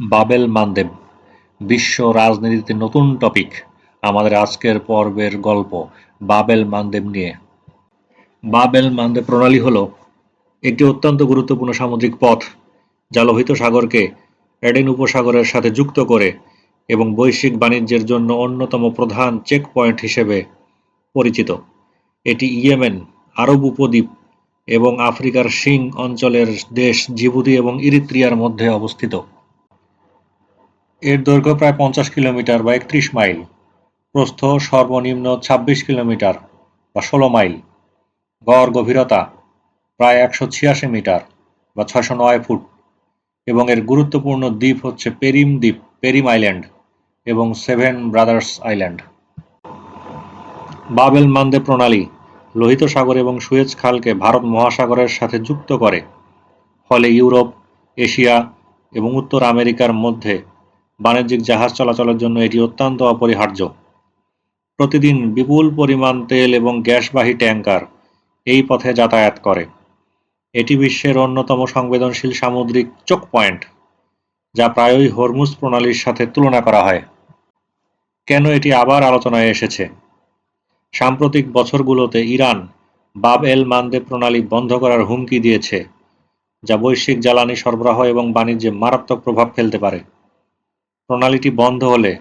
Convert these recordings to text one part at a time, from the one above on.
Bubble মানদেব, বিশ্ব রাজনীতিতে নতুন টপিক। আমাদের আজকের পর্বের গল্প বাবেল মানদেব নিয়ে। বাবেল মানদেব প্রণালী হল একটি অত্যন্ত গুরুত্বপূর্ণ সামুদ্রিক পথ যা লোহিত সাগরকে এডেন উপসাগরের সাথে যুক্ত করে এবং বৈশ্বিক বাণিজ্যের জন্য অন্যতম প্রধান চেক পয়েন্ট হিসেবে পরিচিত। এটি ইয়েমেন, আরব উপদ্বীপ এবং আফ্রিকার শিং অঞ্চলের দেশ জিবুতি এবং ইরিত্রিয়ার মধ্যে অবস্থিত। এর দৈর্ঘ্য প্রায় 50 কিলোমিটার বা 31 মাইল, প্রস্থ সর্বনিম্ন 26 কিলোমিটার বা 16 মাইল, গড় গভীরতা প্রায় 186 মিটার বা 609 ফুট এবং এর গুরুত্বপূর্ণ দ্বীপ হচ্ছে পেরিম দ্বীপ, পেরিম আইল্যান্ড এবং seven brothers island. Bab el Mandeb প্রণালী লোহিত সাগর এবং সুয়েজ খালকে ভারত মহাসাগরের সাথে যুক্ত করে, ফলে ইউরোপ, এশিয়া এবং উত্তর আমেরিকার মধ্যে বাণিজ্যিক জাহাজ চলাচলের জন্য এটি অত্যন্ত অপরিহার্য। প্রতিদিন বিপুল পরিমাণ তেল এবং গ্যাসবাহী ট্যাঙ্কার এই পথে যাতায়াত করে। এটি বিশ্বের অন্যতম সংবেদনশীল সামুদ্রিক চোক পয়েন্ট, যা প্রায়ই হরমুজ প্রণালীর সাথে তুলনা করা হয়। কেন এটি আবার আলোচনায় এসেছে? সাম্প্রতিক বছরগুলোতে ইরান বাব এল মানদেব প্রণালী বন্ধ করার হুমকি দিয়েছে, যা বৈশ্বিক জ্বালানি সরবরাহ এবং বাণিজ্যে মারাত্মক প্রভাব ফেলতে পারে। প্রণালীটি বন্ধ হলে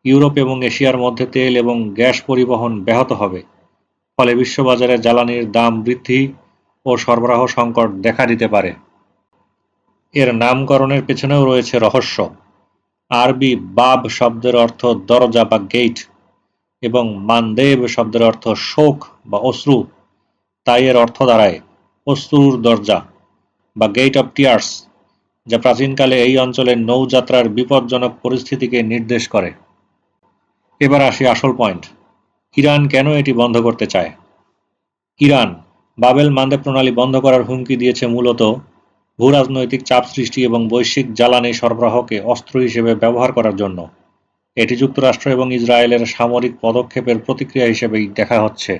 ইউরোপ এবং এশিয়ার মধ্যে তেল এবং গ্যাস পরিবহন ব্যাহত হবে, ফলে বিশ্ববাজারে জ্বালানির দাম বৃদ্ধি ও সরবরাহ সংকট দেখা দিতে পারে। এর নামকরণের পেছনেও রয়েছে রহস্য। আরবি বাব শব্দের অর্থ দরজা বা গেট এবং মানদেব শব্দের অর্থ শোক বা অশ্রু, তাই এর অর্থ দাঁড়ায় অশ্রুর দরজা বা গেট অব টিয়ার্স, যা প্রাচীনকালে এই অঞ্চলের নৌযাত্রার বিপজ্জনক পরিস্থিতিকে নির্দেশ করে। এবার আসি আসল পয়েন্ট, ইরান কেন এটি বন্ধ করতে চায়? ইরান বাবেল মানদেব প্রণালী বন্ধ করার হুমকি দিয়েছে মূলত ভূরাজনৈতিক চাপ সৃষ্টি এবং বৈশ্বিক জ্বালানি সরবরাহকে অস্ত্র হিসেবে ব্যবহার করার জন্য। এটি যুক্তরাষ্ট্র এবং ইসরায়েলের সামরিক পদক্ষেপের প্রতিক্রিয়া হিসেবেই দেখা হচ্ছে।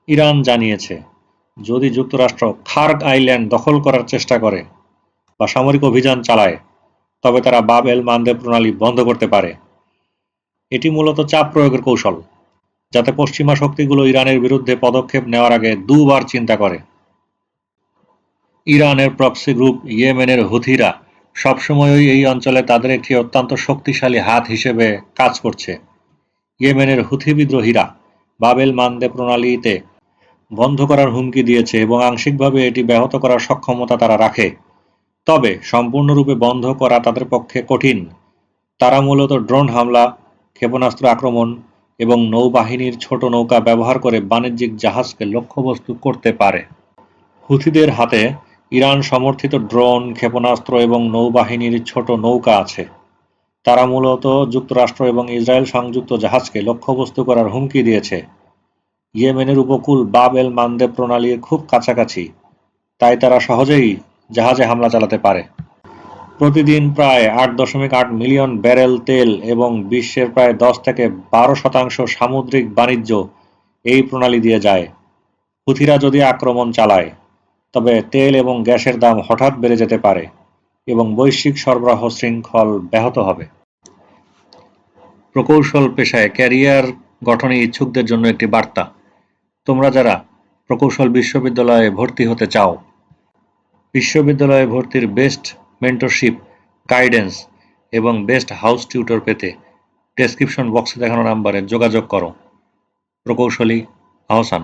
ইরান জানিয়েছে, যদি যুক্তরাষ্ট্র খার্গ আইল্যান্ড দখল করার চেষ্টা করে বা সামরিক অভিযান চালায়, তবে তারা বাব এল মানদেব প্রণালী বন্ধ করতে পারে। এটি মূলত চাপ প্রয়োগের কৌশল, যাতে পশ্চিমা শক্তিগুলো ইরানের বিরুদ্ধে পদক্ষেপ নেওয়ার আগে দুবার চিন্তা করে। ইরানের প্রক্সি গ্রুপ ইয়েমেনের হুথিরা সবসময়ই এই অঞ্চলে তাদের একটি অত্যন্ত শক্তিশালী হাত হিসেবে কাজ করছে। ইয়েমেনের হুথি বিদ্রোহীরা বাবেল মানদেব প্রণালীতে বন্ধ করার হুমকি দিয়েছে এবং আংশিকভাবে এটি ব্যাহত করার সক্ষমতা তারা রাখে, তবে সম্পূর্ণরূপে বন্ধ করা তাদের পক্ষে কঠিন। তারা মূলত ড্রোন হামলা, ক্ষেপণাস্ত্র আক্রমণ এবং নৌবাহিনীর ছোট নৌকা ব্যবহার করে বাণিজ্যিক জাহাজকে লক্ষ্যবস্তু করতে পারে। হুথিদের হাতে ইরান সমর্থিত ড্রোন, ক্ষেপণাস্ত্র এবং নৌবাহিনীর ছোট নৌকা আছে। তারা মূলত যুক্তরাষ্ট্র এবং ইসরায়েল সংযুক্ত জাহাজকে লক্ষ্যবস্তু করার হুমকি দিয়েছে। ইয়েমেনের উপকূল বাব এল মানদেব প্রণালীর খুব কাছাকাছি, তাই তারা সহজেই জাহাজে হামলা চালাতে পারে। প্রতিদিন প্রায় 8.8 মিলিয়ন ব্যারেল তেল এবং বিশ্বের প্রায় 10 থেকে 12% সামুদ্রিক বাণিজ্য এই প্রণালী দিয়ে যায়। হুথিরা যদি আক্রমণ চালায়, তবে তেল এবং গ্যাসের দাম হঠাৎ বেড়ে যেতে পারে এবং বৈশ্বিক সরবরাহ শৃঙ্খল ব্যাহত হবে। প্রকৌশল পেশায় ক্যারিয়ার গঠনে ইচ্ছুকদের জন্য একটি বার্তা। তোমরা যারা প্রকৌশল বিশ্ববিদ্যালয়ে ভর্তি হতে চাও, বিশ্ববিদ্যালয়ে ভর্তির বেস্ট মেন্টরশিপ, গাইডেন্স এবং বেস্ট হাউস টিউটর পেতে ডেসক্রিপশন বক্সে দেখানো নাম্বারে যোগাযোগ করো। প্রকৌশলী আহসান।